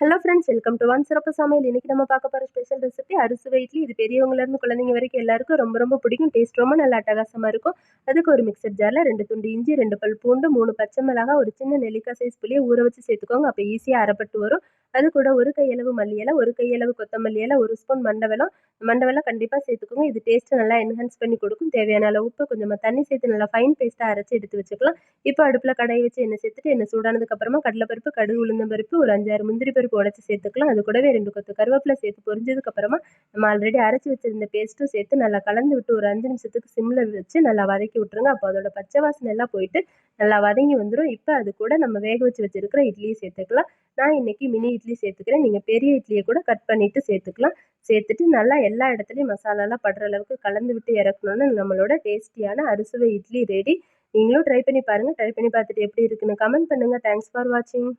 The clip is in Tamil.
Hello friends, welcome to one சிறப்பு சமையல். இன்னைக்கு நம்ம பார்க்க போற ஸ்பெஷல் ரெசிபி அறுசுவை இட்லி. இது பெரியவங்கலேருந்து குழந்தைங்க வரைக்கும் எல்லாருக்கும் ரொம்ப ரொம்ப பிடிக்கும். டேஸ்ட் ரொம்ப நல்லா அட்டகாசமா இருக்கும். அதுக்கு ஒரு மிக்சர் ஜார்ல 2 துண்டு இஞ்சி, 2 பல் பூண்டு, 3 பச்சை மிளகாய், ஒரு சின்ன நெல்லிக்காய் சைஸ் புளிய ஊற வச்சு சேர்த்துக்கோங்க. அப்போ ஈஸியா அரைப்பட்டு வரும். அது கூட ஒரு கையளவு மல்லி இலை, ஒரு கையளவு கொத்தமல்லி இலை, ஒரு ஸ்பூன் மண்டவெல்லம் கண்டிப்பா சேர்த்துக்கோங்க. இது டேஸ்ட் நல்லா என்ஹான்ஸ் பண்ணி கொடுக்கும். தேவையான அளவு உப்பு, கொஞ்சமா தண்ணி சேர்த்து நல்லா ஃபைன் பேஸ்ட்டா அரைச்சு எடுத்து வச்சுக்கலாம். இப்போ அடுப்புல கடாய் வச்சு எண்ணெய் சேர்த்துட்டு எண்ணெய் சூடானதுக்கு அப்புறமா கடலைப்பருப்பு, கடுகு, உளுந்தம் பருப்பு, ஒரு 5, 6 முந்திரி பருப்பு உடைச்சு சேர்த்துக்கலாம். அது கூடவே 2 கொத்து கருவேப்பிலை சேர்த்து பொரிஞ்சதுக்கு அப்புறமா நம்ம ஆல்ரெடி அரைச்சு வச்சிருந்த பேஸ்ட்டும் சேர்த்து நல்லா கலந்து விட்டு ஒரு 5 நிமிஷத்துக்கு சிம்ல வச்சு நல்லா வதக்கி விட்டுருங்க. அப்போ அதோட பச்சை வாசனை எல்லாம் போயிட்டு நல்லா வதங்கி வந்துரும். இப்போ அது கூட நம்ம வேக வச்சு வச்சிருக்கிற இட்லியை சேர்த்துக்கலாம். நான் இன்னைக்கு மினி இட்லி சேர்த்துக்கிறேன். நீங்க பெரிய இட்லியை கூட கட் பண்ணிட்டு சேர்த்துக்கலாம். சேர்த்துட்டு நல்லா எல்லா இடத்துலயும் மசாலாலாம் படுற அளவுக்கு கலந்து விட்டு இறக்கணும்னா நம்மளோட டேஸ்டியான அறுசுவை இட்லி ரெடி. நீங்களும் ட்ரை பண்ணி பாருங்க. ட்ரை பண்ணி பார்த்துட்டு எப்படி இருக்குன்னு கமெண்ட் பண்ணுங்க. தேங்க்ஸ் ஃபார் வாட்சிங்.